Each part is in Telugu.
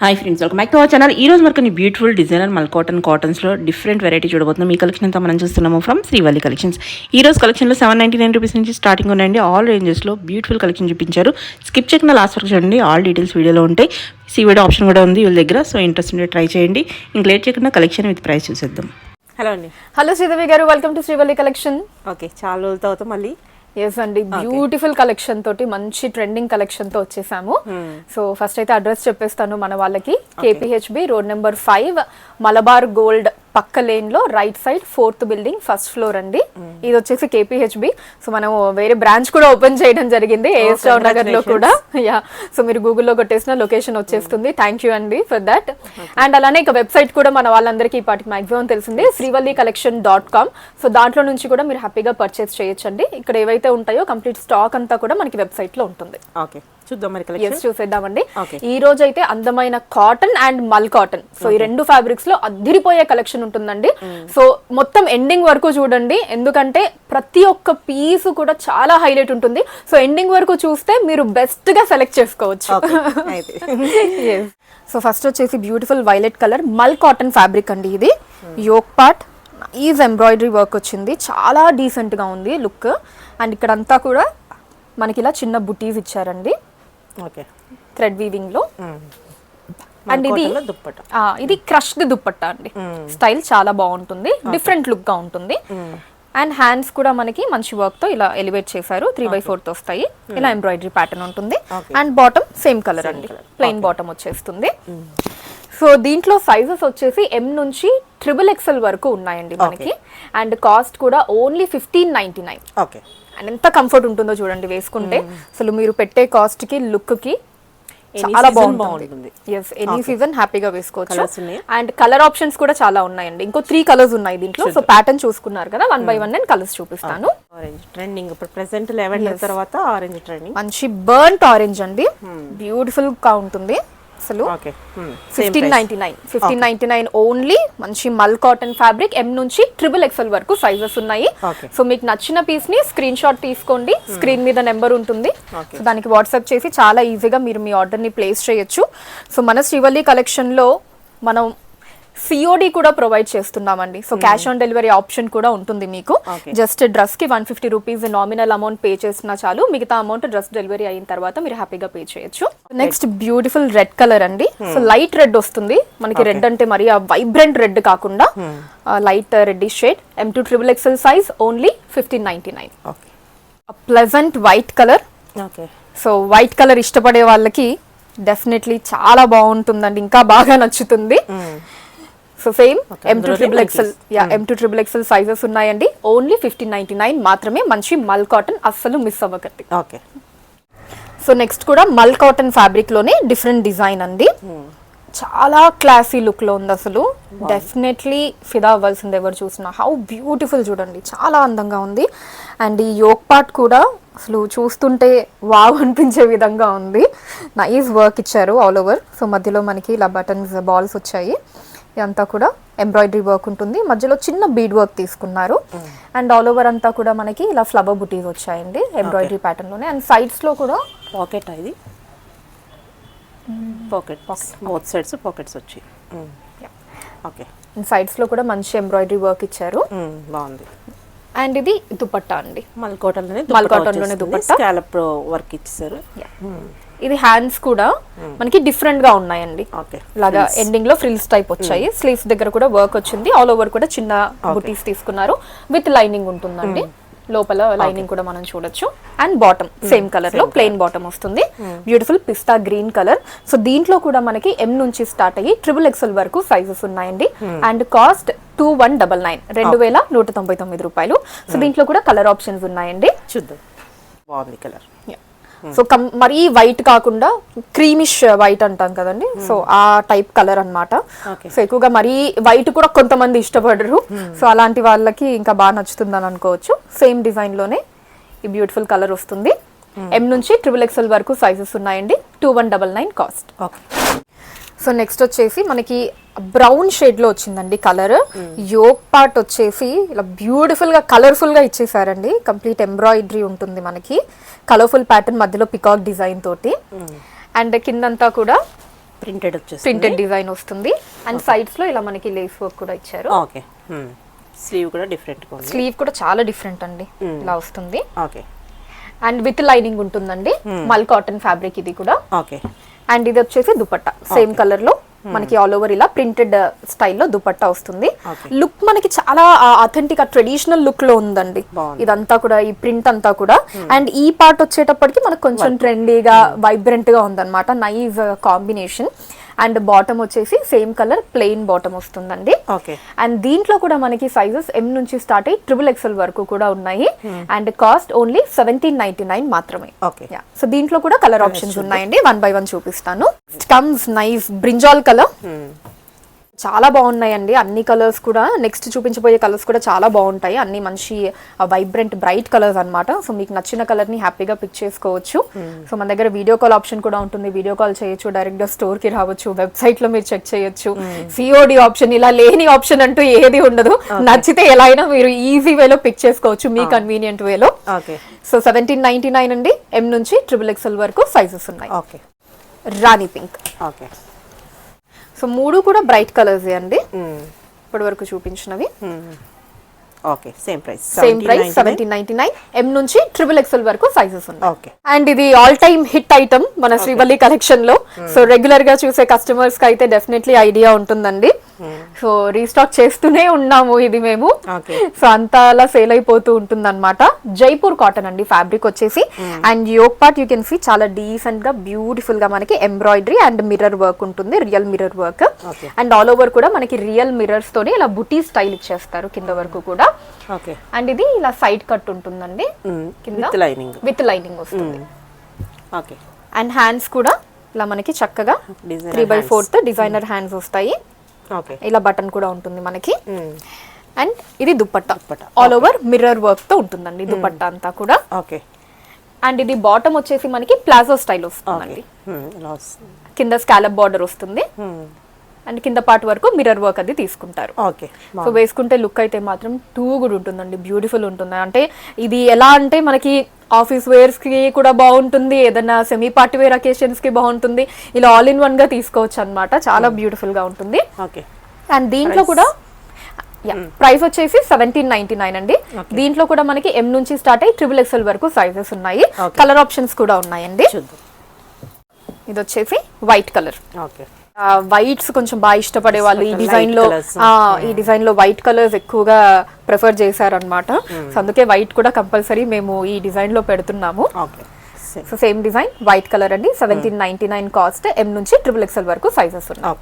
Hi friends, welcome back to our channel. ఈ రోజు మనకు బ్యూటిఫుల్ డిజైనర్ మల్ కాటన్స్లో డిఫరెంట్ వెరైటీ చూడబోతున్నాం. ఈ కలెక్షన్ అంతా మనం చూస్తున్నాము ఫ్రమ్ శ్రీవల్లి కలెక్షన్స్. ఈ రోజు కలెక్షన్లో 799 రూపీస్ నుంచి స్టార్టింగ్ ఉన్నాయండి. ఆల్ రేంజెస్లో బ్యూటిఫుల్ కలెక్షన్ చూపించారు. స్కిప్ చేయకుండా లాస్ట్ వరకు చూడండి. ఆల్ డీటెయిల్స్ వీడియోలో ఉంటాయి. సీవీడీ ఆప్షన్ కూడా ఉంది వీళ్ళ దగ్గర. సో ఇంట్రెస్ట్ ఉంటే ట్రై చేయండి. ఇంక లేట్ చేయకుండా కలెక్షన్ విత్ ప్రైస్ చూసేద్దాం. హలో అండి. హలో శ్రీదేవి గారు, welcome to Srivalli collection. Okay, చాలా రోజుల తర్వాత మళ్ళీ ఎస్ అండి, బ్యూటిఫుల్ కలెక్షన్ తోటి మంచి ట్రెండింగ్ కలెక్షన్ తో వచ్చేసాము. సో ఫస్ట్ అయితే అడ్రస్ చెప్పేస్తాను మన వాళ్ళకి. KPHB road number 5 Malabar gold పక్క లేన్ లో right side 4th building first floor అండి. ఇది వచ్చేసి కేపీహెచ్బి. సో మనం వేరే బ్రాంచ్ కూడా ఓపెన్ చేయడం జరిగింది ఏఎస్ టౌన్ నగర్ లో కూడా. యా, సో మీరు గూగుల్లో కొట్టేసిన లొకేషన్ వచ్చేస్తుంది. థ్యాంక్ యూ అండి ఫర్ దాట్. అండ్ అలానే ఇక వెబ్సైట్ కూడా మన వాళ్ళందరికీ ఈ పాటికి మాక్సిమం తెలిసింది, srivallicollection.com. సో దాంట్లో నుంచి కూడా మీరు హ్యాపీగా పర్చేస్ చేయొచ్చండి. ఇక్కడ ఏవైతే ఉంటాయో కంప్లీట్ స్టాక్ అంతా కూడా మనకి వెబ్సైట్ లో ఉంటుంది. ఓకే, చూసేద్దామండి. ఈ రోజు అయితే అందమైన కాటన్ అండ్ మల్ కాటన్, సో ఈ రెండు ఫ్యాబ్రిక్స్ లో అదిరిపోయే కలెక్షన్ ఉంటుందండి. సో మొత్తం ఎండింగ్ వరకు చూడండి, ఎందుకంటే ప్రతి ఒక్క పీస్ కూడా చాలా హైలైట్ ఉంటుంది. సో ఎండింగ్ వరకు చూస్తే మీరు బెస్ట్ గా సెలెక్ట్ చేసుకోవచ్చు. సో ఫస్ట్ వచ్చేసి బ్యూటిఫుల్ వైలెట్ కలర్ మల్ కాటన్ ఫ్యాబ్రిక్ అండి. ఇది yoke part is embroidery work వచ్చింది, చాలా డీసెంట్ గా ఉంది లుక్. అండ్ ఇక్కడంతా కూడా మనకి ఇలా చిన్న బుటీస్ ఇచ్చారండి థ్రెడ్ వీవింగ్ లో. అండ్ ఇది క్రష్డ్ దుప్పట్టా అండి. స్టైల్ చాలా బాగుంటుంది, డిఫరెంట్ లుక్ గా ఉంటుంది. అండ్ హ్యాండ్స్ కూడా మనకి మంచి వర్క్ తో ఇలా ఎలివేట్ చేశారు. 3/4 వస్తాయి. ఇలా ఎంబ్రాయిడరీ ప్యాటర్న్ ఉంటుంది. అండ్ బాటమ్ సేమ్ కలర్ అండి, ప్లెయిన్ బాటమ్ వచ్చేస్తుంది. సో దీంట్లో సైజెస్ వచ్చేసి M నుంచి XXL వరకు ఉన్నాయండి మనకి. అండ్ కాస్ట్ కూడా ఓన్లీ 1599. అండ్ ఎంత కంఫర్ట్ ఉంటుందో చూడండి వేసుకుంటే. అసలు మీరు పెట్టే కాస్ట్ కి లుక్ కి చాలా బాగుంటుంది. ఎనీ సీజన్ హ్యాపీగా వేసుకోవచ్చు. అండ్ కలర్ ఆప్షన్స్ కూడా చాలా ఉన్నాయండి. ఇంకో 3 కలర్స్ ఉన్నాయి దీంట్లో. సో ప్యాటర్న్ చూసుకున్నారు కదా, 1 by 1 నేను కలర్స్ చూపిస్తాను. ఆరెంజ్ ట్రెండింగ్ ఇప్పుడు ప్రెజెంట్ లెవెండర్ తర్వాత ఆరెంజ్ ట్రెండింగ్. మంచి బర్న్ట్ ఆరెంజ్ అండి, బ్యూటిఫుల్ గా ఉంటుంది. అసలు 1599 ఓన్లీ. మంచి మల్ కాటన్ ఫ్యాబ్రిక్, M నుంచి XXL వరకు సైజెస్ ఉన్నాయి. సో మీకు నచ్చిన పీస్ ని స్క్రీన్ షాట్ తీసుకోండి, స్క్రీన్ మీద నెంబర్ ఉంటుంది. సో దానికి వాట్సాప్ చేసి చాలా ఈజీగా మీరు మీ ఆర్డర్ ని ప్లేస్ చేయొచ్చు. సో మన శ్రీవల్లి కలెక్షన్ లో మనం COD కూడా ప్రొవైడ్ చేస్తున్నామండి. So cash on delivery option కూడా ఉంటుంది మీకు. జస్ట్ డ్రెస్ కి 150 రూపీస్ నామినల్ అమౌంట్ పే చేసినా చాలు, మిగతా అమౌంట్ డ్రెస్ డెలివరీ అయిన తర్వాత మీరు హ్యాపీగా పే చేయొచ్చు. నెక్స్ట్ బ్యూటిఫుల్ రెడ్ కలర్ అండి. సో లైట్ రెడ్ వస్తుంది మనకి. రెడ్ అంటే మరి ఆ వైబ్రెంట్ రెడ్ కాకుండా light red shade. M to XXL size only 1599. Pleasant white colour. So white colour ఇష్టపడే వాళ్ళకి డెఫినెట్లీ చాలా బాగుంటుందండి, ఇంకా బాగా నచ్చుతుంది. So same M to XXL sizes ఉన్నాయండి. ఓన్లీ 1599 మాత్రమే. మంచి మల్ కాటన్, అస్సలు మిస్ అవ్వకండి. సో నెక్స్ట్ కూడా మల్ కాటన్ ఫ్యాబ్రిక్ లోనే డిఫరెంట్ డిజైన్ అండి. చాలా క్లాసీ లుక్ లో ఉంది. అసలు డెఫినెట్లీ ఫిదా అవ్వాల్సింది ఎవరు చూసినా. హౌ బ్యూటిఫుల్ చూడండి, చాలా అందంగా ఉంది. అండ్ ఈ యోక్ పార్ట్ కూడా అసలు చూస్తుంటే వావ్ అనిపించే విధంగా ఉంది. నైస్ వర్క్ ఇచ్చారు ఆల్ ఓవర్. సో మధ్యలో మనకి ఇలా బటన్స్ బాల్స్ వచ్చాయి. ఇదంతా కూడా ఎంబ్రాయిడరీ వర్క్ ఉంటుంది. మధ్యలో చిన్న బీడ్ వర్క్ తీసుకున్నారు. అండ్ ఆల్ ఓవర్ అంతా కూడా మనకి ఇలా ఫ్లవర్ బుటీస్ వచ్చాయండి ఎంబ్రాయిడరీ ప్యాటర్న్ లోనే. అండ్ సైడ్స్ లో కూడా పాకెట్ ఇది పాకెట్ బోత్ సైడ్స్ పాకెట్స్ వచ్చి. ఓకే, సైడ్స్ లో కూడా మంచి ఎంబ్రాయిడరీ వర్క్ ఇచ్చారు, బాగుంది. అండ్ ఇది దుపట్టా అండి, మల్ కాటన్ లోనే దుపట్టా, స్కాలప్ వర్క్ ఇచ్చారు. ఇది హ్యాండ్స్ కూడా మనకి డిఫరెంట్ గా ఉన్నాయండి. ఇలాగా ఎండింగ్ లో ఫ్రిల్స్ టైప్ వచ్చాయి. స్లీవ్స్ దగ్గర కూడా వర్క్ వచ్చింది. ఆల్ ఓవర్ కూడా చిన్న బుటీస్ తీసుకున్నారు. విత్ లైనింగ్ ఉంటుందండి, లోపల లైనింగ్ కూడా మనం చూడొచ్చు. అండ్ బాటమ్ సేమ్ కలర్ లో ప్లెయిన్ బాటమ్ వస్తుంది. బ్యూటిఫుల్ పిస్తా గ్రీన్ కలర్. సో దీంట్లో కూడా మనకి M నుంచి స్టార్ట్ అయ్యి XXL వరకు సైజెస్ ఉన్నాయండి. అండ్ కాస్ట్ 2199, 2199 రూపాయలు. సో దీంట్లో కూడా కలర్ ఆప్షన్స్ ఉన్నాయండి, చూద్దాం. బాగుంది కలర్. సో మరీ వైట్ కాకుండా క్రీమిష్ వైట్ అంటాం కదండి, సో ఆ టైప్ కలర్ అన్నమాట. సో ఎక్కువగా మరీ వైట్ కూడా కొంతమంది ఇష్టపడరు. సో అలాంటి వాళ్ళకి ఇంకా బాగా నచ్చుతుందని అనుకోవచ్చు. సేమ్ డిజైన్ లోనే ఈ బ్యూటిఫుల్ కలర్ వస్తుంది. M నుంచి XXL వరకు సైజెస్ ఉన్నాయండి. 2199 కాస్ట్. సో నెక్స్ట్ వచ్చేసి మనకి బ్రౌన్ షేడ్ లో వచ్చిందండి కలర్. యోక్ పార్ట్ వచ్చేసి ఇలా బ్యూటిఫుల్ గా కలర్ఫుల్ గా ఇచ్చేసారండి. కంప్లీట్ ఎంబ్రాయిడరీ ఉంటుంది మనకి, కలర్ఫుల్ ప్యాటర్న్, మధ్యలో పికాక్ డిజైన్ తోటి. అండ్ కిందంతా కూడా ప్రింటెడ్ వచ్చేసి ప్రింటెడ్ డిజైన్ వస్తుంది అండ్ సైడ్స్ లో ఇలా మనకి లేస్ వర్క్ కూడా ఇచ్చారు. ఓకే, స్లీవ్ కూడా డిఫరెంట్ గా ఉంది. స్లీవ్ కూడా చాలా డిఫరెంట్ అండి, ఇలా వస్తుంది. ఓకే, అండ్ విత్ లైనింగ్ ఉంటుందండి. మల్ కాటన్ ఫ్యాబ్రిక్ ఇది కూడా. ఓకే, అండ్ ఇది వచ్చేసి దుపట్టా సేమ్ కలర్ లో మనకి ఆల్ ఓవర్ ఇలా ప్రింటెడ్ స్టైల్లో దుపట్టా వస్తుంది. లుక్ మనకి చాలా అథెంటిక్ ట్రెడిషనల్ లుక్ లో ఉందండి ఇదంతా కూడా, ఈ ప్రింట్ అంతా కూడా. అండ్ ఈ పార్ట్ వచ్చేటప్పటికి మనకు కొంచెం ట్రెండీగా వైబ్రెంట్ గా ఉందన్నమాట, నైస్ కాంబినేషన్. అండ్ బాటమ్ వచ్చేసి సేమ్ కలర్ ప్లెయిన్ బాటమ్ వస్తుందండి. అండ్ దీంట్లో కూడా మనకి సైజెస్ M నుంచి స్టార్ట్ అయ్యి XXL వరకు కూడా ఉన్నాయి. అండ్ కాస్ట్ ఓన్లీ 1799 మాత్రమే. సో దీంట్లో కూడా కలర్ ఆప్షన్స్ ఉన్నాయండి, 1 by 1 చూపిస్తాను. కమ్స్ నైస్ బ్రింజాల్ కలర్, చాలా బాగున్నాయండి అన్ని కలర్స్ కూడా. నెక్స్ట్ చూపించబోయే కలర్స్ కూడా చాలా బాగుంటాయి, అన్ని మంచి వైబ్రెంట్ బ్రైట్ కలర్స్ అన్నమాట. సో మీకు నచ్చిన కలర్ ని హ్యాపీగా పిక్ చేసుకోవచ్చు. సో మన దగ్గర వీడియో కాల్ ఆప్షన్ కూడా ఉంటుంది, వీడియో కాల్ చేయొచ్చు, డైరెక్ట్ గా స్టోర్ కి రావచ్చు, వెబ్సైట్ లో మీరు చెక్ చేయొచ్చు. COD ఆప్షన్, ఇలా లేని ఆప్షన్ అంటూ ఏది ఉండదు. నచ్చితే ఎలా అయినా మీరు ఈజీ వేలో పిక్ చేసుకోవచ్చు, మీ కన్వీనియంట్ వేలో. సో 1799 అండి, M నుంచి XXL వరకు సైజెస్ ఉన్నాయి. రాణి పింక్, సో మూడు కూడా బ్రైట్ కలర్స్ అండి ఇప్పటి వరకు చూపించినవి. Okay, same price 1799. M నుంచి XXL వరకు సైజెస్ ఉన్నాయి. అండ్ ఇది ఆల్ టైమ్ హిట్ ఐటమ్ మన శ్రీవల్లి కలెక్షన్ లో. సో రెగ్యులర్ గా చూసే కస్టమర్స్ కి అయితే డెఫినెట్లీ ఐడియా ఉంటుందండి. సో రీస్టాక్ చేస్తూనే ఉన్నాము ఇది మేము. సో అంతా అలా సేల్ అయిపోతూ ఉంటుంది అనమాట. జైపూర్ కాటన్ అండి ఫ్యాబ్రిక్ వచ్చేసి. And yoke part you can see చాలా డీసెంట్ గా బ్యూటిఫుల్ గా మనకి ఎంబ్రాయిడరీ అండ్ మిర్రర్ వర్క్ ఉంటుంది, real mirror work. And all over కూడా మనకి రియల్ మిర్రర్స్ తోని ఇలా బుటీ స్టైల్ ఇచ్చేస్తారు కింద వరకు కూడా. అండ్ ఇది ఇలా సైడ్ కట్ ఉంటుందండి కింద విత్ లైనింగ్ వస్తుంది. అండ్ హ్యాండ్స్ కూడా ఇలా మనకి చక్కగా 3/4 డిజైనర్ హ్యాండ్స్ వస్తాయి. ఇలా బటన్ కూడా ఉంటుంది మనకి. అండ్ ఇది dupatta all over mirror work తో ఉంటుందండి దుపట్టా అంతా కూడా. అండ్ ఇది బాటమ్ వచ్చేసి మనకి ప్లాజో స్టైల్ వస్తుందండి, కింద స్కాలప్ బార్డర్ వస్తుంది. అండ్ కింద పార్ట్ వరకు మిర్రర్ వర్క్ అది తీసుకుంటారు. సో వేసుకుంటే లుక్ అయితే మాత్రం టూ గుడ్ ఉంటుందండి, బ్యూటిఫుల్ ఉంటుంది. అంటే ఇది ఎలా అంటే మనకి ఆఫీస్ వేర్స్ కి కూడా బాగుంటుంది, ఏదైనా సెమీ పార్టీ వేర్ అకేషన్స్ కి బాగుంటుంది, ఇలా ఆల్ ఇన్ వన్ గా తీసుకోవచ్చు అన్నమాట. చాలా బ్యూటిఫుల్ గా ఉంటుంది. అండ్ దీంట్లో కూడా ప్రైస్ వచ్చేసి 1799 అండి. దీంట్లో కూడా మనకి M నుంచి స్టార్ట్ అయ్యి XXL వరకు సైజెస్ ఉన్నాయి. కలర్ ఆప్షన్స్ కూడా ఉన్నాయండి. ఇది వచ్చేసి వైట్ కలర్. వైట్స్ కొంచెం బాగా ఇష్టపడే వాళ్ళు ఈ డిజైన్ లో వైట్ కలర్స్ ఎక్కువగా ప్రిఫర్ చేశారనమాట. సో అందుకే వైట్ కూడా కంపల్సరీ మేము ఈ డిజైన్ లో పెడుతున్నాము. So same design white colour అండి, 1799 కాస్ట్. M నుంచి XXL వరకు సైజెస్ ఉన్నాయి.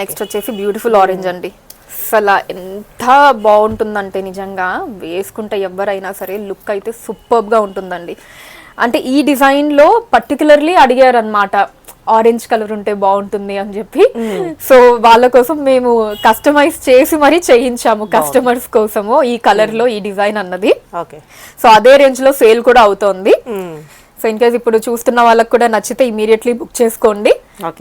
నెక్స్ట్ వచ్చేసి బ్యూటిఫుల్ ఆరెంజ్ అండి. అసలు ఎంత బాగుంటుందంటే నిజంగా వేసుకుంటే ఎవరైనా సరే లుక్ అయితే సూపర్బ్ గా ఉంటుందండి. అంటే ఈ డిజైన్ లో పర్టికులర్లీ అడిగారు అనమాట, ఆరెంజ్ కలర్ ఉంటే బాగుంటుంది అని చెప్పి. సో వాళ్ళ కోసం మేము కస్టమైజ్ చేసి మరీ చేయించాము కస్టమర్స్ కోసము ఈ కలర్ లో ఈ డిజైన్ అన్నది. సో అదే రేంజ్ లో సేల్ కూడా అవుతోంది. సో ఇన్ కేస్ ఇప్పుడు చూస్తున్న వాళ్ళకి కూడా నచ్చితే ఇమీడియట్లీ బుక్ చేసుకోండి.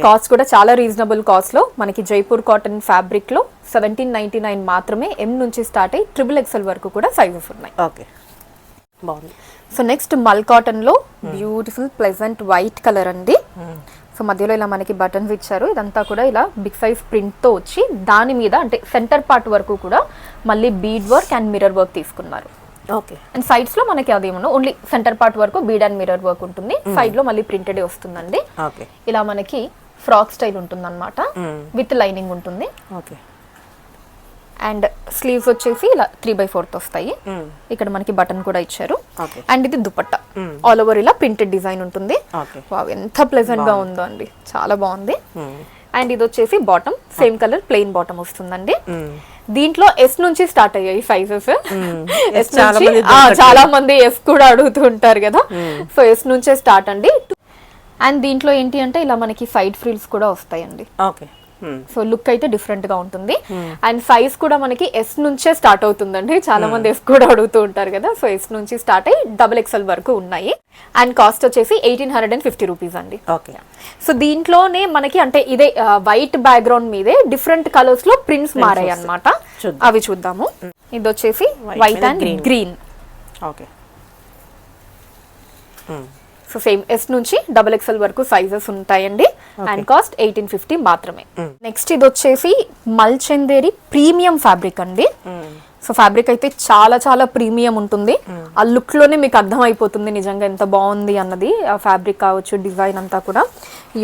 కాస్ట్ కూడా చాలా రీజనబుల్ కాస్ట్ లో మనకి జైపూర్ కాటన్ ఫ్యాబ్రిక్ లో 1799 మాత్రమే. M నుంచి స్టార్ట్ అయ్యి XXL వరకు కూడా సైజెస్ ఉన్నాయి. సో నెక్స్ట్ మల్ కాటన్ లో బ్యూటిఫుల్ ప్లెజెంట్ వైట్ కలర్ అండి. సో మధ్యలో ఇలా మనకి బటన్స్ ఇచ్చారు, ఇదంతా కూడా ఇలా బిగ్ సైజ్ ప్రింట్ తో వచ్చి దాని మీద అంటే సెంటర్ పార్ట్ వరకు కూడా మళ్ళీ bead work and mirror work తీసుకున్నారు. అండ్ సైడ్స్ లో మనకి అదేమో ఓన్లీ సెంటర్ పార్ట్ వరకు బీడ్ అండ్ మిర్రర్ వర్క్ ఉంటుంది, సైడ్ లో మళ్ళీ ప్రింటెడ్ వస్తుందండి. ఇలా మనకి ఫ్రాక్ స్టైల్ ఉంటుంది అనమాట, విత్ లైనింగ్ ఉంటుంది. అండ్ స్లీవ్స్ వచ్చేసి ఇలా 3/4 వస్తాయి. ఇక్కడ మనకి బటన్ కూడా ఇచ్చారు. అండ్ ఇది దుపట్టా ఆల్ ఓవర్ ఇలా ప్రింటెడ్ డిజైన్ ఉంటుంది. ఎంత ప్లెజెంట్ గా ఉందో అండి, చాలా బాగుంది. అండ్ ఇది వచ్చేసి bottom same colour plain bottom వస్తుందండి. దీంట్లో S నుంచి స్టార్ట్ అయ్యాయి సైజెస్. చాలా మంది S కూడా అడుగుతూ ఉంటారు కదా, సో S నుంచే స్టార్ట్ అండి. అండ్ దీంట్లో ఏంటి అంటే ఇలా మనకి సైడ్ ఫ్రిల్స్ కూడా వస్తాయండి. సో లుక్ అయితే డిఫరెంట్ గా ఉంటుంది. అండ్ సైజ్ కూడా మనకి S నుంచే స్టార్ట్ అవుతుందండి, చాలా మంది S కూడా అడుగుతూ ఉంటారు కదా. సో S నుంచి స్టార్ట్ అయ్యి XXL వరకు ఉన్నాయి. అండ్ కాస్ట్ వచ్చేసి 1850 రూపీస్ అండి. సో దీంట్లోనే మనకి అంటే ఇదే వైట్ బ్యాక్గ్రౌండ్ మీదే డిఫరెంట్ కలర్స్ లో ప్రింట్స్ మారాయి అన్నమాట, అవి చూద్దాము. ఇది వచ్చేసి white and green. So same S నుంచి XXL వరకు సైజెస్ ఉంటాయండి. అండ్ కాస్ట్ 1850 మాత్రమే. నెక్స్ట్ ఇది వచ్చేసి మల్చందేరి ప్రీమియం ఫ్యాబ్రిక్ అండి. సో ఫ్యాబ్రిక్ అయితే చాలా చాలా ప్రీమియం ఉంటుంది. ఆ లుక్ లోనే మీకు అర్థం అయిపోతుంది నిజంగా ఎంత బాగుంది అన్నది. ఆ ఫ్యాబ్రిక్ కావచ్చు, డిజైన్ అంతా కూడా.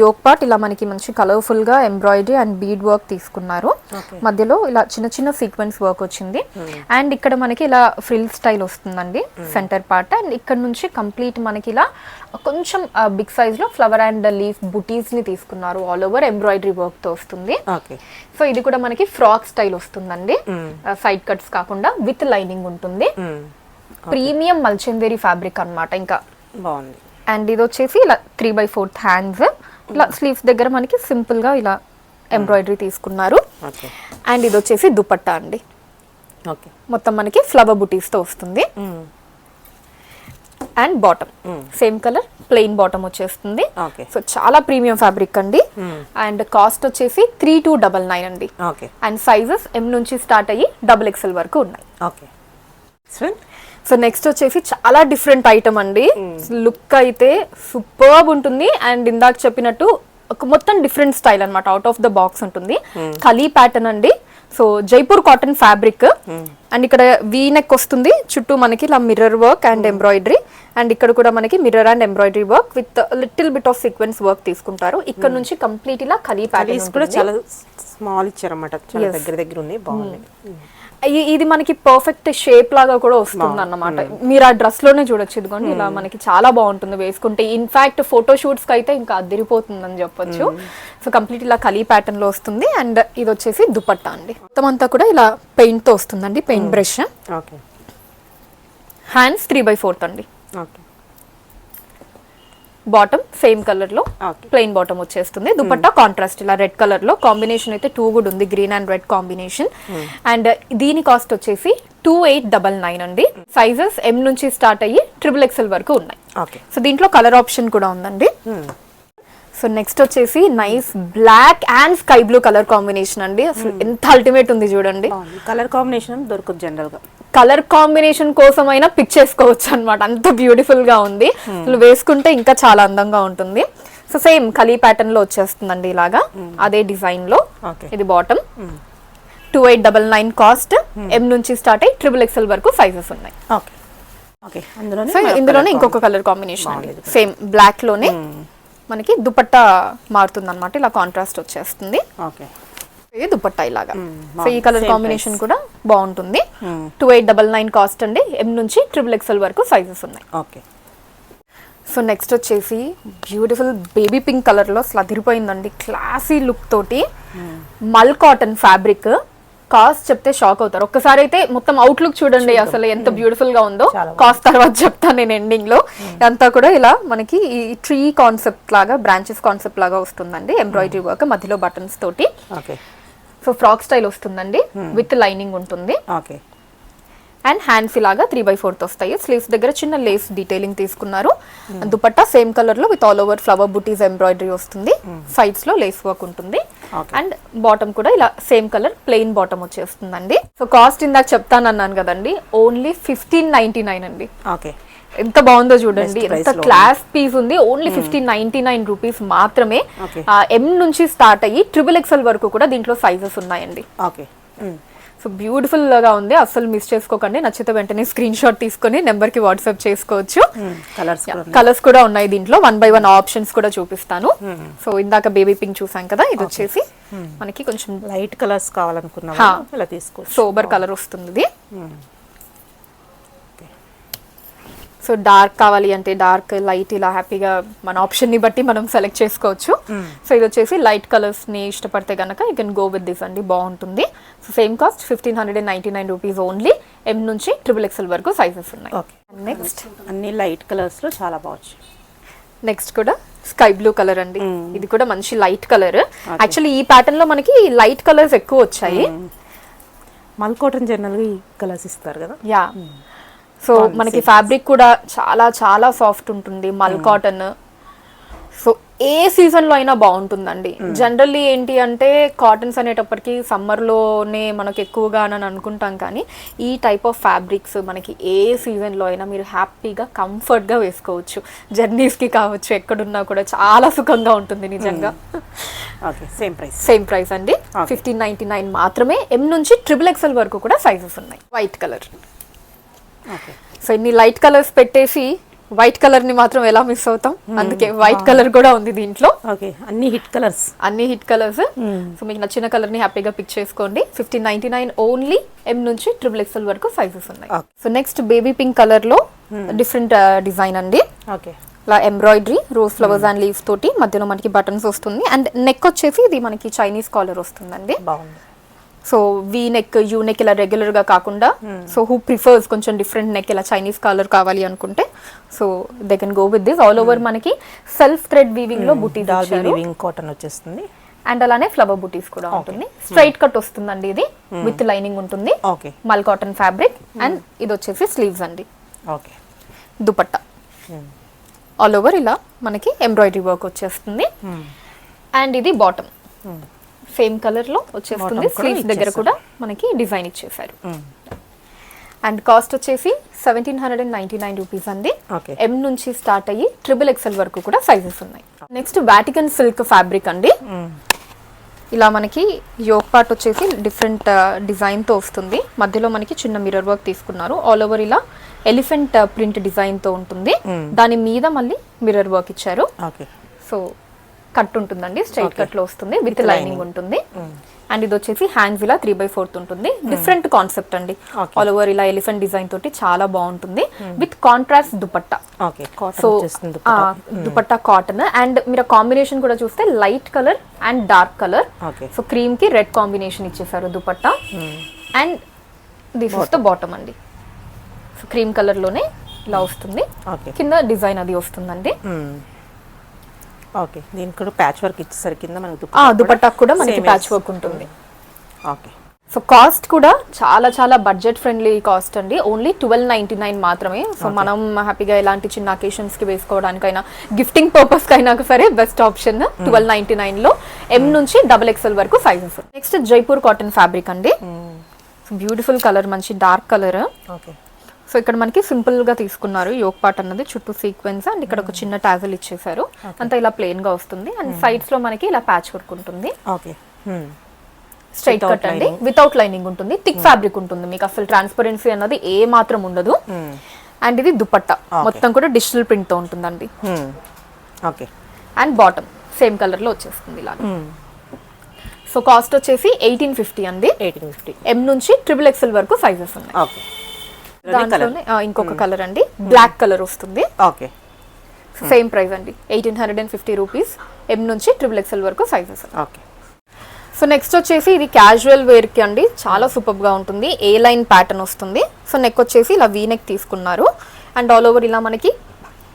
యోక్ పార్ట్ ఇలా మనకి మంచి కలర్ఫుల్ గా ఎంబ్రాయిడరీ అండ్ బీడ్ వర్క్ తీసుకున్నారు. మధ్యలో ఇలా చిన్న చిన్న సీక్వెన్స్ వర్క్ వచ్చింది. అండ్ ఇక్కడ మనకి ఇలా ఫ్రిల్ స్టైల్ వస్తుందండి సెంటర్ పార్ట్. అండ్ ఇక్కడ నుంచి కంప్లీట్ మనకి ఇలా కొంచెం బిగ్ సైజ్ లో ఫ్లవర్ అండ్ లీఫ్ బుటీస్ ని తీసుకున్నారు. ఆల్ ఓవర్ ఎంబ్రాయిడరీ వర్క్ తో వస్తుంది. సో ఇది కూడా మనకి ఫ్రాక్ స్టైల్ వస్తుందండి. సైడ్ కట్స్ కాకుండా విత్ లైనింగ్ ఉంటుంది. ప్రీమియం మల్చందేరి ఫ్యాబ్రిక్ అన్నమాట. ఇంకా బాగుంది. అండ్ ఇది వచ్చేసి ఇలా 3/4 హ్యాండ్స్. ఇలా స్లీవ్స్ దగ్గర మనకి సింపుల్ గా ఇలా ఎంబ్రాయిడరీ తీసుకున్నారు. అండ్ ఇది వచ్చేసి దుపట్టా అండి. మొత్తం మనకి ఫ్లవర్ బుటీస్ తో వస్తుంది. And bottom same colour plain bottom వచ్చేస్తుంది. సో చాలా ప్రీమియం ఫ్యాబ్రిక్ అండి. అండ్ కాస్ట్ వచ్చేసి 3299 అండి. అండ్ సైజెస్ M నుంచి స్టార్ట్ అయ్యి XXL వరకు ఉన్నాయి. సో నెక్స్ట్ వచ్చేసి చాలా డిఫరెంట్ ఐటమ్ అండి. లుక్ అయితే సూపర్బ్ ఉంటుంది. అండ్ ఇందాక చెప్పినట్టు ఒక మొత్తం డిఫరెంట్ స్టైల్ అన్నమాట. అవుట్ ఆఫ్ ద బాక్స్ ఉంటుంది. కలీ ప్యాటర్న్ అండి. So Jaipur cotton fabric. And ఇక్కడ వీ నెక్ వస్తుంది. చుట్టూ మనకి ఇలా mirror work and embroidery. And ఇక్కడ కూడా మనకి mirror and embroidery work with little bit of sequence work తీసుకుంటారు. ఇక్కడ నుంచి కంప్లీట్ ఇలా కలీ ప్యాటర్న్ కూడా చాలా స్మాల్ ఇచ్చారన్నమాట. చాలా దగ్గర దగ్గర ఉంది. బాగుంది. ఇది మనకి పర్ఫెక్ట్ షేప్ లాగా కూడా వస్తుంది అన్నమాట. మీరు ఆ డ్రెస్ లోనే చూడొచ్చు. ఇదిగోండి ఇలా మనకి చాలా బాగుంటుంది వేసుకుంటే. ఇన్ఫాక్ట్ ఫోటో షూట్స్ కి అయితే ఇంకా అదిరిపోతుంది అని చెప్పొచ్చు. సో కంప్లీట్ ఇలా కలీ ప్యాటర్న్ లో వస్తుంది. అండ్ ఇది వచ్చేసి దుపట్టా అండి. మొత్తం అంతా కూడా ఇలా పెయింట్ తో వస్తుందండి. Paint brush. హ్యాండ్స్ 3/4 అండి. బాటమ్ సేమ్ కలర్ లో ప్లెయిన్ బాటమ్ వచ్చేస్తుంది. దుపట్టా కాంట్రాస్ట్ ఇలా రెడ్ కలర్ లో. కాంబినేషన్ అయితే 2 గుడ్ ఉంది. Green and red combination. And దీని కాస్ట్ వచ్చేసి 2899 అండి. సైజెస్ M నుంచి స్టార్ట్ అయ్యి XXL వరకు ఉన్నాయి. సో దీంట్లో కలర్ ఆప్షన్ కూడా ఉందండి. సో నెక్స్ట్ వచ్చేసి nice black and sky blue colour combination అండి. అసలు ఎంత అల్టిమేట్ ఉంది చూడండి. కలర్ కాంబినేషన్ దొరకదు జనరల్ గా. కలర్ కాంబినేషన్ కోసం అయినా పిక్ చేసుకోవచ్చు అనమాట. అంత బ్యూటిఫుల్ గా ఉంది. అసలు వేసుకుంటే ఇంకా చాలా అందంగా ఉంటుంది. సో సేమ్ కలీ ప్యాటర్న్ లో వచ్చేస్తుందండి ఇలాగా. అదే డిజైన్ లో. ఇది బాటమ్ 2899 కాస్ట్. M నుంచి స్టార్ట్ అయ్యి XXL వరకు సైజెస్ ఉన్నాయి. ఇందులోనే ఇంకొక కలర్ కాంబినేషన్ అండి. సేమ్ బ్లాక్ లోనే మనకి దుపట్టా మారుతుంది అనమాట. ఇలా కాంట్రాస్ట్ వచ్చేస్తుంది. ఇది దుపట్టా ఇలాగా. సో ఈ కలర్ కాంబినేషన్ కూడా బాగుంటుంది. 2899 కాస్ట్ అండి. M నుంచి XXL వరకు సైజెస్ ఉన్నాయి. సో నెక్స్ట్ వచ్చేసి బ్యూటిఫుల్ బేబీ పింక్ కలర్ లో అసలు అదిరిపోయిందండి. క్లాసీ లుక్ తోటి మల్ కాటన్ ఫ్యాబ్రిక్. కాస్ట్ చెప్తే షాక్ అవుతారు. ఒక్కసారి అయితే మొత్తం అవుట్లుక్ చూడండి అసలు ఎంత బ్యూటిఫుల్ గా ఉందో. కాస్ట్ తర్వాత చెప్తాను నేను ఎండింగ్ లో. అంతా కూడా ఇలా మనకి ఈ ట్రీ కాన్సెప్ట్ లాగా, బ్రాంచెస్ కాన్సెప్ట్ లాగా వస్తుందండి. ఎంబ్రాయిడరీ వర్క్ మధ్యలో బటన్స్ తోటి. సో ఫ్రాక్ స్టైల్ వస్తుందండి. విత్ లైనింగ్ ఉంటుంది. అండ్ హ్యాండ్స్ ఇలాగా 3/4 వస్తాయి. స్లీవ్స్ దగ్గర చిన్న లేస్ డీటెయిలింగ్ తీసుకున్నారు. దుపట్టా సేమ్ కలర్ లో with all over flower buttis embroidery వస్తుంది. సైడ్స్ లో లేస్ వర్క్ ఉంటుంది. అండ్ బాటమ్ కూడా ఇలా సేమ్ కలర్ ప్లెయిన్ బాటమ్ వచ్చేస్తుందండి. సో కాస్ట్ ఇందాక చెప్తానన్నాను కదండి. ఓన్లీ 1599 అండి. ఎంత బాగుందో చూడండి. ఎంత క్లాస్ పీస్ ఉంది. ఓన్లీ 1599 రూపీస్ మాత్రమే. M నుంచి స్టార్ట్ అయ్యి XXL వరకు కూడా దీంట్లో సైజెస్ ఉన్నాయండి. సో బ్యూటిఫుల్ గా ఉంది. అస్సలు మిస్ చేసుకోకండి. నచ్చితే వెంటనే స్క్రీన్ షాట్ తీసుకొని నెంబర్ కి వాట్సాప్ చేసుకోవచ్చు. కలర్స్ కూడా ఉన్నాయి దీంట్లో. 1 by 1 ఆప్షన్స్ కూడా చూపిస్తాను. సో ఇందాక బేబీ పింక్ చూసాం కదా. ఇది వచ్చేసి మనకి కొంచెం లైట్ కలర్స్ కావాలనుకున్నా ఇలా తీసుకో. సోబర్ కలర్ వస్తుంది. సో డార్క్ కావాలి అంటే డార్క్, లైట్ ఇలా హ్యాపీగా మన ఆప్షన్ ని బట్టి మనం సెలెక్ట్ చేసుకోవచ్చు. సో ఇది వచ్చేసి లైట్ కలర్స్ ని ఇష్టపడితే గనక you can go with this అండి. బాగుంటుంది. So same cost 1599 rupees only. M నుంచి XXL వరకు సైజెస్ ఉన్నాయి. నెక్స్ట్ అన్ని లైట్ కలర్స్ లో చాలా బాగుంది. నెక్స్ట్ కూడా స్కై బ్లూ కలర్ అండి. ఇది కూడా మంచి లైట్ కలర్. యాక్చువల్లీ ఈ ప్యాటర్న్ లో మనకి లైట్ కలర్స్ ఎక్కువ వచ్చాయి. మల్ కాటన్ జనరల్ గా ఈ కలర్స్ ఇస్తారు కదా. యా. సో మనకి ఫ్యాబ్రిక్ కూడా చాలా చాలా సాఫ్ట్ ఉంటుంది. మల్ కాటన్. సో ఏ సీజన్ లో అయినా బాగుంటుందండి. జనరల్లీ ఏంటి అంటే కాటన్స్ అనేటప్పటికి సమ్మర్ లోనే మనకు ఎక్కువగా అని అనుకుంటాం, కానీ ఈ టైప్ ఆఫ్ ఫ్యాబ్రిక్స్ మనకి ఏ సీజన్ లో అయినా మీరు హ్యాపీగా కంఫర్ట్ గా వేసుకోవచ్చు. జర్నీస్ కి కావచ్చు, ఎక్కడున్నా కూడా చాలా సుఖంగా ఉంటుంది నిజంగా. ఓకే, సేమ్ ప్రైస్ అండి, 1599 మాత్రమే. ఎం నుంచి XXL వరకు కూడా సైజెస్ ఉన్నాయి. White colour. సో ఇన్ని లైట్ కలర్స్ పెట్టేసి వైట్ కలర్ ని మాత్రం ఎలా మిస్ అవుతాం, అందుకే వైట్ కలర్ కూడా ఉంది దీంట్లో. ఓకే, అన్ని హిట్ కలర్స్. సో మీకు నచ్చిన కలర్ ని హ్యాపీగా పిక్ చేసుకోండి. 1599 ఓన్లీ. ఎం నుంచి XXL వరకు సైజెస్ ఉన్నాయి. So next baby pink colour లో డిఫరెంట్ డిజైన్ అండి. ఓకే, ఇలా embroidery, rose flowers and leaves తోటి మధ్యలో మనకి బటన్స్ వస్తుంది. అండ్ నెక్ వచ్చేసి ఇది మనకి చైనీస్ కాలర్ వస్తుందండి. బాగుంది. So V neck, U neck ఇలా రెగ్యులర్ గా కాకుండా, సో హూ ప్రిఫర్స్ కొంచెం డిఫరెంట్ నెక్ ఇలా చైనీస్ కాలర్ కావాలి అనుకుంటే, so they can go with this. All over మనకి సెల్ఫ్ థ్రెడ్ వీవింగ్ లో బుటీస్ ఇచ్చారు. కాటన్ వచ్చేస్తుంది. అండ్ అలానే ఫ్లవర్ బుటీస్ కూడా ఉంటుంది. స్ట్రైట్ కట్ వస్తుందండి ఇది, విత్ లైనింగ్ ఉంటుంది. మల్ కాటన్ ఫ్యాబ్రిక్. అండ్ ఇది వచ్చేసి స్లీవ్స్ అండి. ఓకే, దుపట్టా ఆల్ ఓవర్ ఇలా మనకి ఎంబ్రాయిడరీ వర్క్ వచ్చేస్తుంది. అండ్ ఇది బాటమ్ సేమ్ కలర్ లో వచ్చేస్తుంది. స్లీవ్స్ దగ్గర కూడా మనకి డిజైన్ ఇచ్చేసారు. అండ్ కాస్ట్ వచ్చేసి 1799 రూపీస్ అండి. ఎం నుంచి స్టార్ట్ అయ్యి XXL వరకు కూడా సైజెస్ ఉన్నాయి. నెక్స్ట్ వాటికన్ సిల్క్ ఫ్యాబ్రిక్ అండి. ఇలా మనకి యోక్ పార్ట్ వచ్చేసి డిఫరెంట్ డిజైన్ తో వస్తుంది. మధ్యలో మనకి చిన్న మిర్రర్ వర్క్ తీసుకున్నారు. ఆల్ ఓవర్ ఇలా ఎలిఫెంట్ ప్రింట్ డిజైన్ తో ఉంటుంది. దాని మీద మళ్ళీ మిర్రర్ వర్క్ ఇచ్చారు. సో కట్ ఉంటుందండి, స్ట్రైట్ కట్ లో వస్తుంది, విత్ లైనింగ్ ఉంటుంది. అండ్ ఇది వచ్చేసి హ్యాండ్స్ ఇలా 3/4 ఉంటుంది. డిఫరెంట్ కాన్సెప్ట్ అండి. ఆల్ ఓవర్ ఇలా ఎలిఫెంట్ డిజైన్ తోటి చాలా బాగుంటుంది. With contrast dupatta. So dupatta cotton. And మీరు కాంబినేషన్ కూడా చూస్తే light colour and dark colour. So cream కి రెడ్ కాంబినేషన్ ఇచ్చేసారు dupatta. And this is the bottom అండి. సో క్రీమ్ కలర్ లోనే ఇలా వస్తుంది. కింద డిజైన్ అది వస్తుందండి. ఓకే, దీనికి కూడా ప్యాచ్ వర్క్ ఇచ్చేసరికి కింద మనకు దుపట్టా కూడా మనకి ప్యాచ్ వర్క్ ఉంటుంది. ఓకే, సో కాస్ట్ కూడా చాలా చాలా బడ్జెట్ ఫ్రెండ్లీ కాస్ట్ అండి. ఓన్లీ 1299 మాత్రమే. సో మనం హ్యాపీగా ఎలాంటి చిన్న అకేషన్స్ కి వేసుకోవడానికైనా, గిఫ్టింగ్ పర్పస్ కైనా సరే బెస్ట్ ఆప్షన్ 1299 లో. ఎం నుంచి XXL వరకు sizes. Next Jaipur cotton fabric అండి. బ్యూటిఫుల్ కలర్, మంచి డార్క్ కలర్. సో ఇక్కడ మనకి సింపుల్ గా తీసుకున్నారు. యోక్ పార్ట్ అన్నది చుట్టూ సీక్వెన్స్ అండ్ ఇక్కడ ఒక చిన్న టాజల్ ఇచ్చేసారు. అంతా ఇలా ప్లెయిన్ గా వస్తుంది. అండ్ సైడ్స్ లో మనకి ఇలా ప్యాచ్ వర్క్ ఉంటుంది. స్ట్రైట్ కట్ అండి, వితౌట్ లైనింగ్ ఉంటుంది. థిక్ ఫ్యాబ్రిక్ ఉంటుంది, మీకు అసలు ట్రాన్స్పరెన్సీ అన్నది ఏ మాత్రం ఉండదు. అండ్ ఇది దుపట్టా మొత్తం కూడా డిజిటల్ ప్రింట్ తో ఉంటుందండి. అండ్ బాటమ్ సేమ్ కలర్ లో వచ్చేస్తుంది ఇలా. సో కాస్ట్ వచ్చేసి 1850 అండి. ఎం నుంచి XXL వరకు సైజెస్ ఉన్నాయి. దాంట్లోనే ఇంకొక కలర్ అండి, బ్లాక్ కలర్ వస్తుంది. సేమ్ ప్రైస్ అండి, 1850 రూపీస్. ఎం నుంచి XXL వరకు సైజెస్. సో నెక్స్ట్ వచ్చేసి ఇది క్యాజువల్ వేర్ కి అండి, చాలా సూపర్ గా ఉంటుంది. ఏ లైన్ ప్యాటర్న్ వస్తుంది. సో నెక్ వచ్చేసి ఇలా వీ నెక్ తీసుకున్నారు. అండ్ ఆల్ ఓవర్ ఇలా మనకి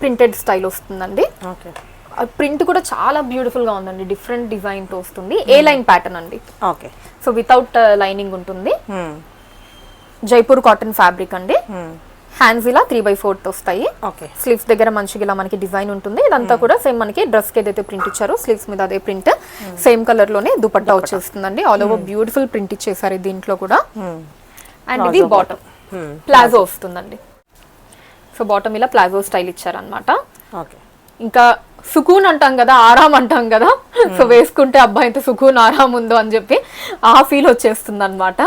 ప్రింటెడ్ స్టైల్ వస్తుందండి. ప్రింట్ కూడా చాలా బ్యూటిఫుల్ గా ఉందండి, డిఫరెంట్ డిజైన్ తో వస్తుంది. ఏ లైన్ ప్యాటర్న్ అండి. సో వితౌట్ లైనింగ్ ఉంటుంది. జైపూర్ కాటన్ ఫ్యాబ్రిక్ అండి. హ్యాండ్స్ ఇలా 3/4 వస్తాయి. స్లీవ్స్ దగ్గర మంచిగా ఇలా మనకి డిజైన్ ఉంటుంది. ఇదంతా కూడా సేమ్ మనకి డ్రెస్ కి ఏదైతే ప్రింట్ ఇచ్చారో స్లీవ్స్ మీద అదే ప్రింట్. సేమ్ కలర్ లోనే దుపట్టా వచ్చేస్తుందండి. ఆల్ ఓవర్ బ్యూటిఫుల్ ప్రింట్ ఇచ్చేసారు దీంట్లో కూడా. అండ్ ఇది బాటమ్ ప్లాజో వస్తుందండి. సో బాటమ్ ఇలా ప్లాజో స్టైల్ ఇచ్చారనమాట. ఇంకా సుకూన్ అంటాం కదా, ఆరామ్ అంటాం కదా. సో వేసుకుంటే అబ్బాయి ఎంత సుకూన్ ఆరామ్ ఉందో అని చెప్పి ఆ ఫీల్ వచ్చేస్తుంది అనమాట.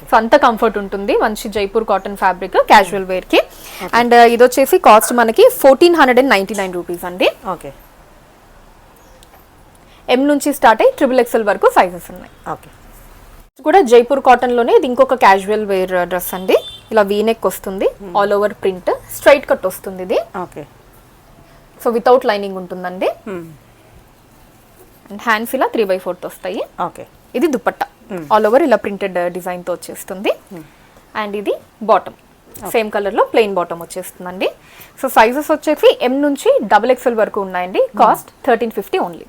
సో అంత కంఫర్ట్ ఉంటుంది. మంచి Jaipur cotton fabric casual wear కి. అండ్ ఇది వచ్చేసి కాస్ట్ మనకి 1499 రూపీస్ అండి. ఎం నుంచి స్టార్ట్ అయ్యి XXL వరకు సైజెస్ ఉన్నాయి. కూడా జైపూర్ కాటన్ లోనే ఇది ఇంకొక క్యాజువల్ వేర్ డ్రెస్ అండి. ఇలా వీ నెక్ వస్తుంది, all over print, straight cut వస్తుంది ఇది. సో వితౌట్ లైనింగ్ ఉంటుందండి. అండ్ హ్యాండ్స్ ఇలా 3/4 వస్తాయి. ఇది దుపట్టా ఆల్ ఓవర్ ఇలా ప్రింటెడ్ డిజైన్ తో వచ్చేస్తుంది. అండ్ ఇది బాటమ్ సేమ్ కలర్ లో ప్లెయిన్ బాటమ్ వచ్చేస్తుందండి. సో సైజెస్ వచ్చేసి ఎం నుంచి XXL వరకు ఉన్నాయండి. Cost 1350 only.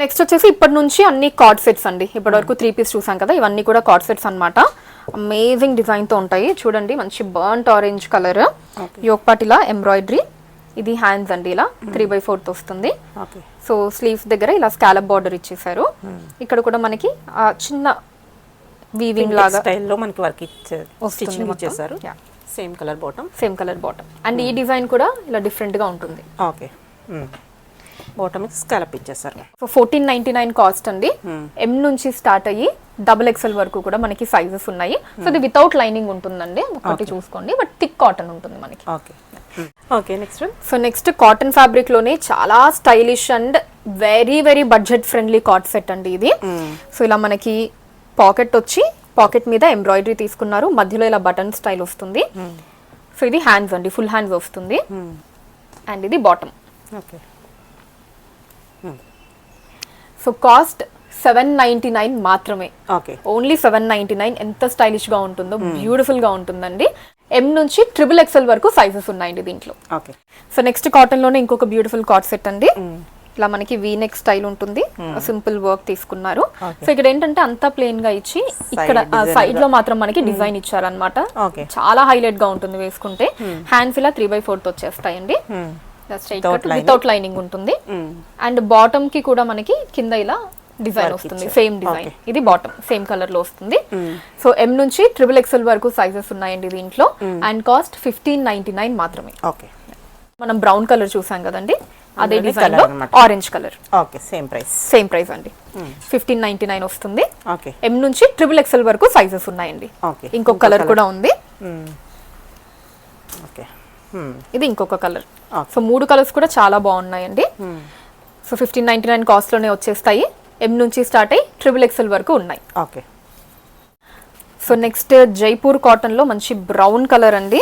నెక్స్ట్ వచ్చేసి ఇప్పటి నుంచి అన్ని కార్డ్ సెట్స్ అండి. ఇప్పటి వరకు 3 పీస్ చూసాం కదా, ఇవన్నీ కూడా కార్డ్ సెట్స్ అనమాట. అమేజింగ్ డిజైన్ తో ఉంటాయి. చూడండి మంచి burnt orange colour, yoke part ఇలా ఎంబ్రాయిడరీ, ఇది హ్యాండ్స్ అండి, ఇలా 3/4 వస్తుంది. ఓకే. సో స్లీవ్స్ దగ్గర ఇలా స్కాలప్ బార్డర్ ఇచ్చేసారు. ఇక్కడ కూడా మనకి ఆ చిన్న వీవింగ్ లాగా స్టైల్లో మనకి వర్క్ వస్తుంది స్టిచ్చింగ్ మొత్తం. ఇచ్చేసారు. Same colour bottom. Same colour bottom and ఈ డిజైన్ కూడా ఇలా డిఫరెంట్ గా ఉంటుంది. ఓకే. బాటమ్ స్కాలప్ ఇచ్చేసారు. సో 1499 కాస్ట్ అండి. ఎం నుంచి స్టార్ట్ అయ్యి XXL వరకు కూడా మనకి సైజెస్ ఉన్నాయి. సో ఇది వితౌట్ లైనింగ్ ఉంటుందండి, ఒకటి చూసుకోండి. బట్ థిక్ కాటన్ ఉంటుంది మనకి. Okay. Okay, next so next cotton fabric లోనే చాలా stylish and very very budget friendly co-ord set అండి ఇది. సో ఇలా మనకి పాకెట్ వచ్చి పాకెట్ మీద ఎంబ్రాయిడరీ తీసుకున్నారు, మధ్యలో ఇలా బటన్ స్టైల్ వస్తుంది. సో ఇది హ్యాండ్స్ అండి, ఫుల్ హ్యాండ్స్ వస్తుంది. అండ్ ఇది బాటమ్. ఓకే. సో కాస్ట్ 799 మాత్రమే. ఓకే. ఓన్లీ 799. ఎంత స్టైలిష్ గా ఉంటుందో, బ్యూటిఫుల్ గా ఉంటుందండి. ఎం నుంచి XXL వరకు సైజెస్ ఉన్నాయండి దీంట్లో. ఓకే. సో నెక్స్ట్ కాటన్ లోనే ఇంకొక బ్యూటిఫుల్ కాట్ సెట్ అండి. ఇలా మనకి వీనెక్ స్టైల్ ఉంటుంది, సింపుల్ వర్క్ తీసుకున్నారు. సో ఇక్కడ ఏంటంటే అంతా ప్లెయిన్ గా ఇచ్చి ఇక్కడ సైడ్ లో మాత్రం మనకి డిజైన్ ఇచ్చారనమాట. చాలా హైలైట్ గా ఉంటుంది వేసుకుంటే. హ్యాండ్స్ ఇలా 3/4 వచ్చేస్తాయండి. స్ట్రైట్ కట్ వితౌట్ లైనింగ్ ఉంటుంది. అండ్ బాటమ్ కి కూడా మనకి కింద ఇలా డిజైన్ వస్తుంది, సేమ్ డిజైన్. ఇది బాటమ్ సేమ్ కలర్ లో వస్తుంది. సో ఎం నుంచి XXL వరకు సైజెస్ ఉన్నాయండి దీంట్లో. అండ్ కాస్ట్ 1599 మాత్రమే. ఓకే. మనం బ్రౌన్ కలర్ చూసాం కదండి, అదే డిజైన్ లో orange colour. Okay. Same price అండి. 1599 వస్తుంది. ఓకే. ఎం నుంచి XXL వరకు సైజెస్ ఉన్నాయండి. ఓకే. ఇంకొక కలర్ కూడా ఉంది. ఓకే. ఇది ఇంకొక కలర్. సో 3 కలర్స్ కూడా చాలా బాగున్నాయండి. సో 1599 కాస్ట్ లోనే వచ్చేస్తాయి. ఎం నుంచి స్టార్ట్ అయ్యి XXL వరకు ఉన్నాయి. Okay. So next Jaipur cotton లో మంచి బ్రౌన్ కలర్ అండి.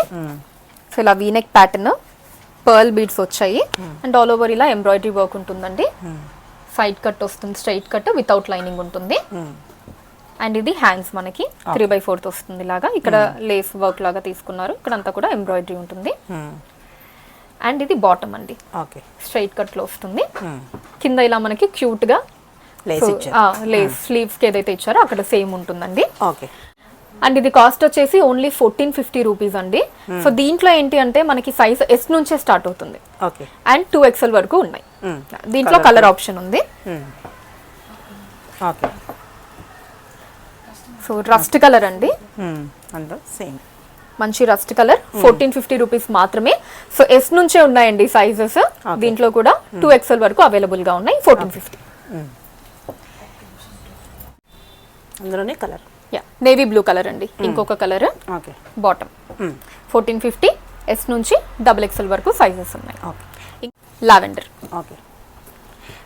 సో ఇలా వీనెక్ ప్యాటర్న్, పర్ల్ బీడ్స్ వచ్చాయి. అండ్ ఆల్ ఓవర్ ఇలా ఎంబ్రాయిడరీ వర్క్ ఉంటుందండి. సైడ్ కట్ వస్తుంది, స్ట్రైట్ కట్ వితౌట్ లైనింగ్ ఉంటుంది. అండ్ ఇది హ్యాండ్స్ మనకి 3/4 వస్తుంది లాగా. ఇక్కడ లేస్ వర్క్ లాగా తీసుకున్నారు, ఇక్కడ అంతా కూడా ఎంబ్రాయిడరీ ఉంటుంది. అండ్ ఇది బాటమ్ అండి, స్ట్రైట్ కట్ లో వస్తుంది. కింద ఇలా మనకి క్యూట్ గా లేస్ స్లీవ్స్ కి ఏదైతే ఇచ్చారో అక్కడ సేమ్ ఉంటుందండి. అండ్ ఇది కాస్ట్ వచ్చేసి ఓన్లీ 1450 రూపీస్ అండి. సో దీంట్లో ఏంటి అంటే మనకి సైజ్ ఎస్ నుంచే స్టార్ట్ అవుతుంది. అండ్ 2XL వరకు ఉన్నాయి. దీంట్లో కలర్ ఆప్షన్ ఉంది. సో రస్ట్ కలర్ అండి, మంచి రస్ట్ కలర్. 1450 రూపీస్ మాత్రమే. సో ఎస్ నుంచే ఉన్నాయండి సైజెస్. దీంట్లో కూడా 2XL వరకు అవైలబుల్ గా ఉన్నాయి. 1450. అందులోనే కలర్ నేవీ బ్లూ కలర్ అండి, ఇంకొక కలర్. బాటమ్ 1450. ఎస్ నుంచి XXL వరకు సైజెస్ ఉన్నాయి. లావెండర్.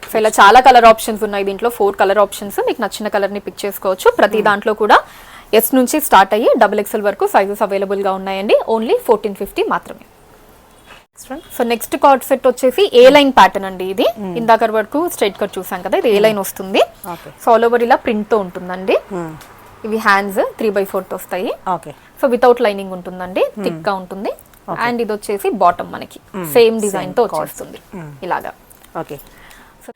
సో ఇలా చాలా కలర్ ఆప్షన్స్ ఉన్నాయి దీంట్లో. 4 కలర్ ఆప్షన్స్. మీకు నచ్చిన కలర్ ని పిక్ చేసుకోవచ్చు. ప్రతి దాంట్లో కూడా ఎస్ నుంచి స్టార్ట్ అయ్యి XXL వరకు సైజెస్ అవైలబుల్ గా ఉన్నాయండి. ఓన్లీ 1450 మాత్రమే. సో నెక్స్ట్ కార్డ్ సెట్ వచ్చేసి ఏ లైన్ ప్యాటర్న్ అండి. ఇది ఇందాక వరకు స్ట్రైట్ కట్ చూసాం కదా, ఇది ఏ లైన్ వస్తుంది. సో ఆల్ ఓవర్ ఇలా ప్రింట్ తో ఉంటుందండి. ఇవి హ్యాండ్స్ 3/4 వస్తాయి. సో వితౌట్ లైనింగ్ ఉంటుందండి, థిక్ గా ఉంటుంది. అండ్ ఇది వచ్చేసి బాటమ్ మనకి సేమ్ డిజైన్ తో వచ్చేస్తుంది ఇలాగా. సో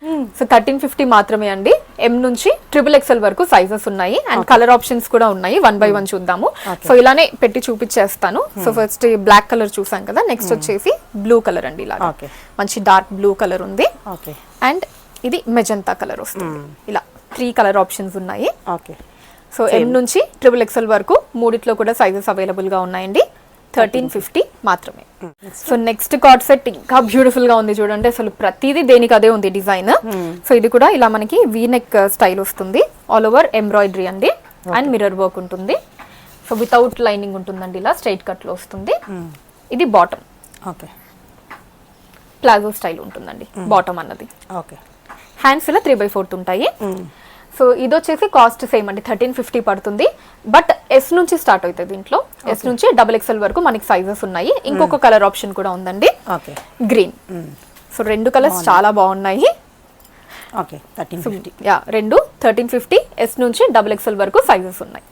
1350 మాత్రమే అండి. ఎం నుంచి XXL వరకు సైజెస్ ఉన్నాయి. అండ్ కలర్ ఆప్షన్స్ కూడా ఉన్నాయి. 1 by 1 చూద్దాము. సో ఇలానే పెట్టి చూపించేస్తాను. సో ఫస్ట్ బ్లాక్ కలర్ చూసాం కదా, నెక్స్ట్ వచ్చేసి బ్లూ కలర్ అండి. ఇలా మంచి డార్క్ బ్లూ కలర్ ఉంది. అండ్ ఇది మెజంతా కలర్ వస్తుంది. ఇలా 3 కలర్ ఆప్షన్స్ ఉన్నాయి. సో ఎం నుంచి XXL వరకు మూడిట్లో కూడా సైజెస్ అవైలబుల్ గా ఉన్నాయండి. 1350 మాత్రమే. సో నెక్స్ట్ కార్డ్ సెట్ ఇంకా బ్యూటిఫుల్ గా ఉంది చూడండి. అసలు ప్రతిదీ దేనికి అదే ఉంది డిజైన్. సో ఇది కూడా ఇలా మనకి వీనెక్ స్టైల్ వస్తుంది. ఆల్ ఓవర్ ఎంబ్రాయిడరీ అండి. అండ్ మిర్రర్ వర్క్ ఉంటుంది. సో వితౌట్ లైనింగ్ ఉంటుందండి, ఇలా స్ట్రైట్ కట్ లో వస్తుంది. ఇది బాటమ్, ప్లాజో స్టైల్ ఉంటుందండి బాటమ్ అన్నది. హ్యాండ్స్ ఇలా 3/4 ఉంటాయి. సో ఇది వచ్చేసి కాస్ట్ సేమ్ అండి, 1350 పడుతుంది. బట్ ఎస్ నుంచి స్టార్ట్ అవుతుంది దీంట్లో. ఎస్ నుంచి XXL వరకు మనకి సైజెస్ ఉన్నాయి. ఇంకొక కలర్ ఆప్షన్ కూడా ఉందండి, గ్రీన్. సో 2 కలర్స్ చాలా బాగున్నాయి. రెండు 1350. ఎస్ నుంచి XXL వరకు సైజెస్ ఉన్నాయి.